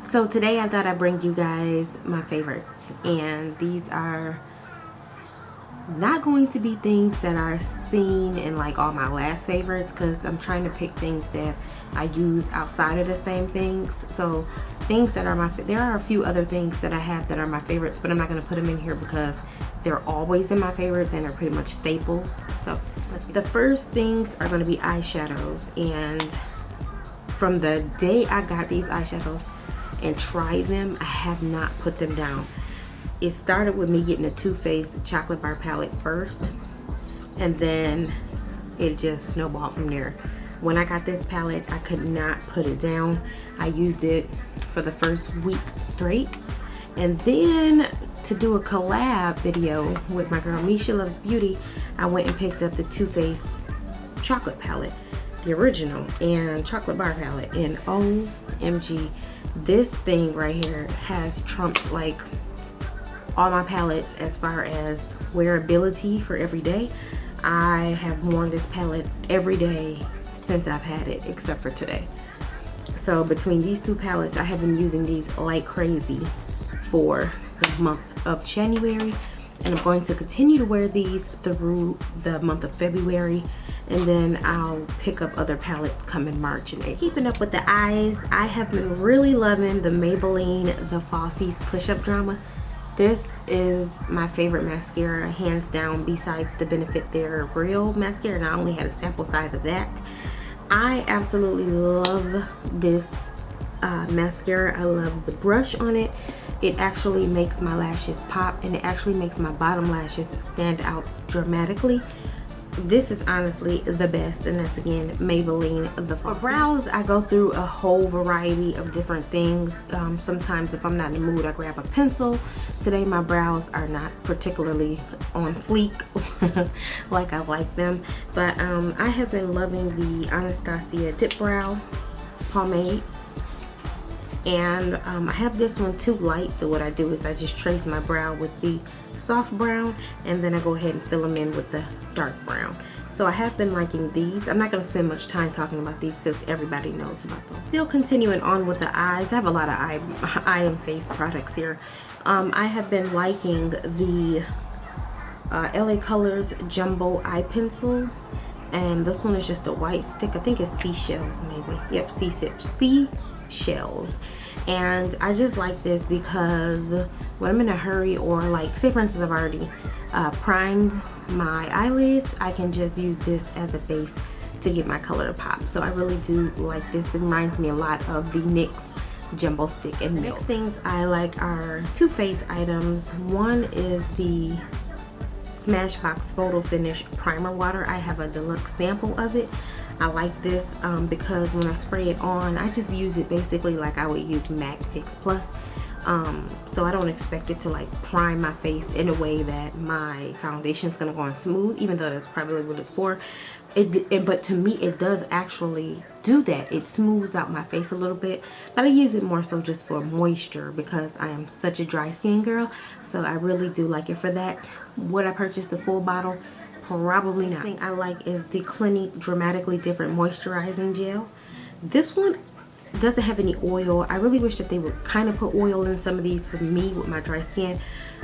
So today I thought I'd bring you guys my favorites, and these are not going to be things that are seen in like all my last favorites, because I'm trying to pick things that I use outside of the same things. So things that are there are a few other things that I have that are my favorites, but I'm not going to put them in here because they're always in my favorites and they're pretty much staples. So the first things are going to be eyeshadows, and from the day I got these eyeshadows and tried them, I have not put them down. It started with me getting a Too Faced chocolate bar palette first, and then it just snowballed from there. When I got this palette, I could not put it down. I used it for the first week straight, and then to do a collab video with my girl Misha Loves Beauty, I went and picked up the Too Faced chocolate palette, the original, and chocolate bar palette, and OMG, this thing right here has trumped like all my palettes as far as wearability for every day. I have worn this palette every day since I've had it, except for today. So between these two palettes, I have been using these like crazy for the month of January, and I'm going to continue to wear these through the month of February, and then I'll pick up other palettes come in March and April. Keeping up with the eyes, I have been really loving the Maybelline The Falsies Push-Up Drama. This is my favorite mascara, hands down, besides the Benefit Their Real mascara, and I only had a sample size of that. I absolutely love this mascara. I love the brush on it. It actually makes my lashes pop, and it actually makes my bottom lashes stand out dramatically. This is honestly the best, and that's again Maybelline The Falsies. For brows, I go through a whole variety of different things. Sometimes if I'm not in the mood, I grab a pencil. Today my brows are not particularly on fleek like I like them, but I have been loving the Anastasia Dip Brow Pomade. And I have this one too light, so what I do is I just trace my brow with the soft brown, and then I go ahead and fill them in with the dark brown. So I have been liking these. I'm not going to spend much time talking about these because everybody knows about them. Still continuing on with the eyes, I have a lot of eye and face products here. I have been liking the LA Colors Jumbo Eye Pencil, and this one is just a white stick. I think it's seashells maybe. Yep, seashells. And I just like this because when I'm in a hurry, or like say for instance I've already primed my eyelids, I can just use this as a base to get my color to pop. So I really do like this. It reminds me a lot of the NYX Jumbo Stick and Milk. Next things I like are Too Faced items. One is the Smashbox Photo Finish Primer Water. I have a deluxe sample of it. I like this because when I spray it on, I just use it basically like I would use MAC Fix Plus. So I don't expect it to like prime my face in a way that my foundation is going to go on smooth, even though that's probably what it's for. But to me, it does actually do that. It smooths out my face a little bit, but I use it more so just for moisture because I am such a dry skin girl. So I really do like it for that. Would I purchase the full bottle? Probably not. The thing I like is the Clinique Dramatically Different Moisturizing Gel. This one doesn't have any oil. I really wish that they would kind of put oil in some of these for me with my dry skin.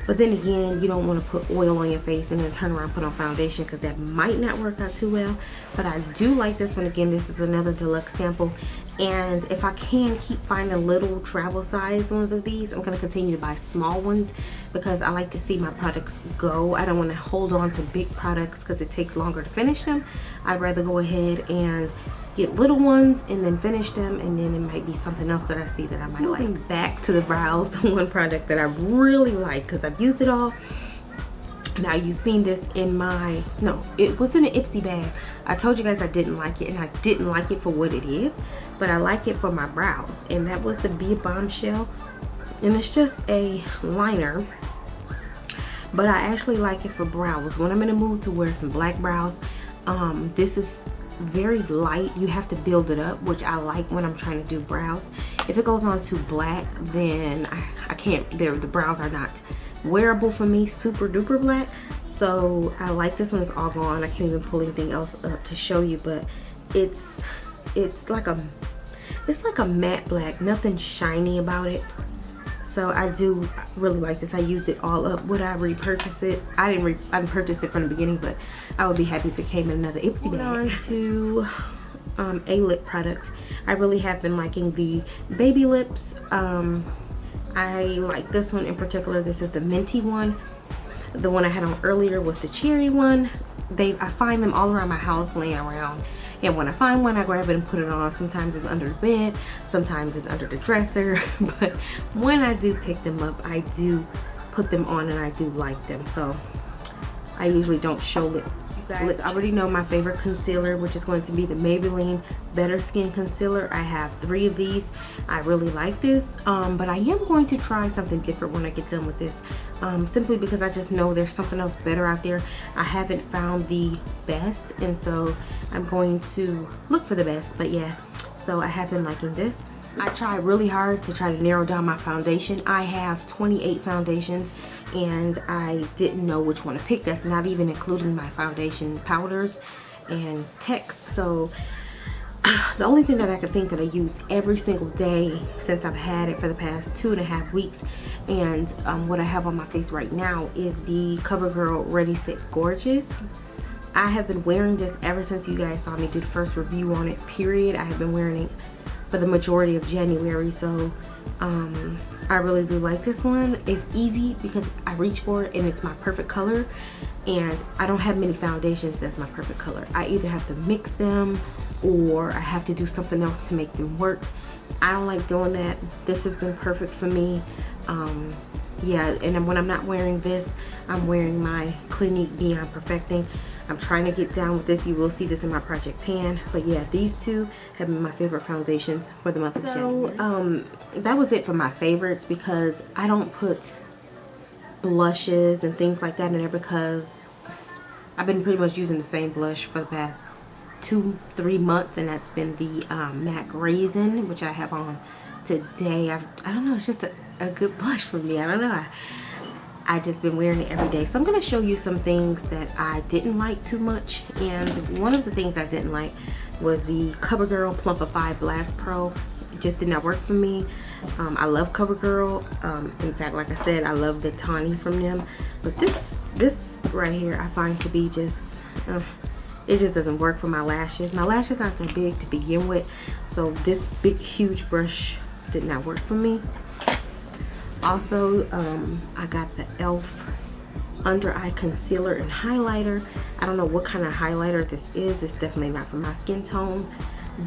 But then again, you don't want to put oil on your face and then turn around and put on foundation, because that might not work out too well. But I do like this one. Again, this is another deluxe sample. And if I can keep finding little travel size ones of these, I'm going to continue to buy small ones because I like to see my products go. I don't want to hold on to big products because it takes longer to finish them. I'd rather go ahead and get little ones and then finish them, and then it might be something else that I see that I might like. Moving back to the brows, one product that I really like because I've used it all. Now you've seen this in my, no, it was in an Ipsy bag. I told you guys I didn't like it, and I didn't like it for what it is, but I like it for my brows, and that was the Be Bombshell, and it's just a liner, but I actually like it for brows. When I'm in a mood to wear some black brows, this is very light. You have to build it up, which I like when I'm trying to do brows. If it goes on too black, then I can't, the brows are not wearable for me, super duper black. So I like this one. It's all gone. I can't even pull anything else up to show you, but it's like a, It's like a matte black, nothing shiny about it. So I do really like this. I used it all up. Would I repurchase it? I didn't purchase it from the beginning, but I would be happy if it came in another Ipsy bag. On to a lip product. I really have been liking the baby lips. I like this one in particular. This is the minty one. The one I had on earlier was the cherry one. I find them all around my house laying around. And when I find one, I grab it and put it on. Sometimes it's under the bed, sometimes it's under the dresser. But when I do pick them up, I do put them on and I do like them. So I usually don't show it. You guys already know my favorite concealer, which is going to be the Maybelline Better Skin Concealer. I have 3 of these. I really like this, but I am going to try something different when I get done with this, simply because I just know there's something else better out there. I haven't found the best, and so I'm going to look for the best. But yeah, so I have been liking this. I tried really hard to try to narrow down my foundation. I have 28 foundations and I didn't know which one to pick. That's not even including my foundation powders and text. So the only thing that I could think that I use every single day since I've had it for the past 2.5 weeks, and what I have on my face right now, is the CoverGirl Ready Set Gorgeous. I have been wearing this ever since you guys saw me do the first review on it, period. I have been wearing it for the majority of January, so I really do like this one. It's easy because I reach for it and it's my perfect color, and I don't have many foundations that's my perfect color. I either have to mix them or I have to do something else to make them work. I don't like doing that. This has been perfect for me. Yeah, and when I'm not wearing this, I'm wearing my Clinique Beyond Perfecting. I'm trying to get down with this. You will see this in my project pan. But yeah, these two have been my favorite foundations for the month of January. That was it for my favorites, because I don't put blushes and things like that in there because I've been pretty much using the same blush for the past 2-3 months, and that's been the MAC Raisin, which I have on today. I don't know, it's just a good blush for me. I don't know. I just been wearing it every day. So I'm going to show you some things that I didn't like too much. And one of the things I didn't like was the CoverGirl Plumpify Blast Pro. It just did not work for me. I love CoverGirl. In fact, like I said, I love the Tawny from them. But this right here I find to be just, it just doesn't work for my lashes. My lashes aren't that big to begin with. So this big, huge brush did not work for me. Also, I got the e.l.f. Under Eye Concealer and Highlighter. I don't know what kind of highlighter this is. It's definitely not for my skin tone.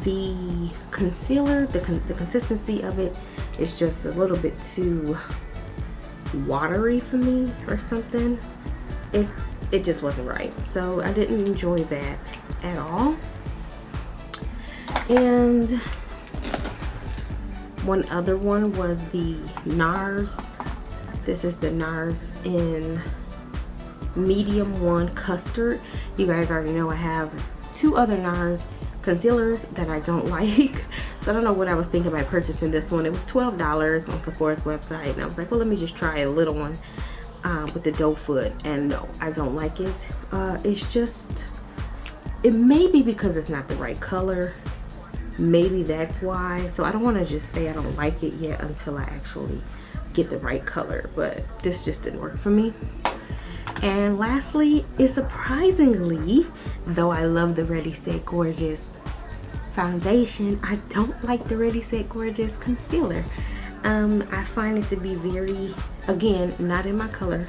The concealer, the consistency of it is just a little bit too watery for me or something. It just wasn't right. So I didn't enjoy that at all. And one other one was the NARS. This is the NARS in medium 1 custard. You guys already know I have 2 other NARS concealers that I don't like. So I don't know what I was thinking about purchasing this one. It was $12 on Sephora's website, and I was like, well, let me just try a little one with the doe foot. And no, I don't like it. It's just, it may be because it's not the right color. Maybe that's why. So I don't want to just say I don't like it yet until I actually get the right color. But this just didn't work for me. And lastly, is surprisingly, though I love the Ready Set Gorgeous foundation, I don't like the Ready Set Gorgeous concealer. I find it to be very, again, not in my color,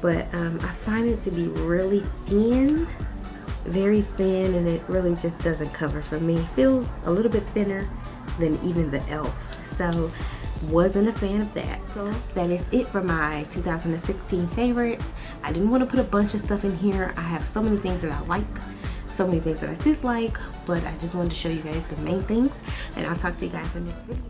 but I find it to be really thin. Very thin, and it really just doesn't cover for me. Feels a little bit thinner than even the e.l.f. So wasn't a fan of that. So that is it for my 2016 favorites. I didn't want to put a bunch of stuff in here. I have so many things that I like, so many things that I dislike, but I just wanted to show you guys the main things, and I'll talk to you guys in the next video.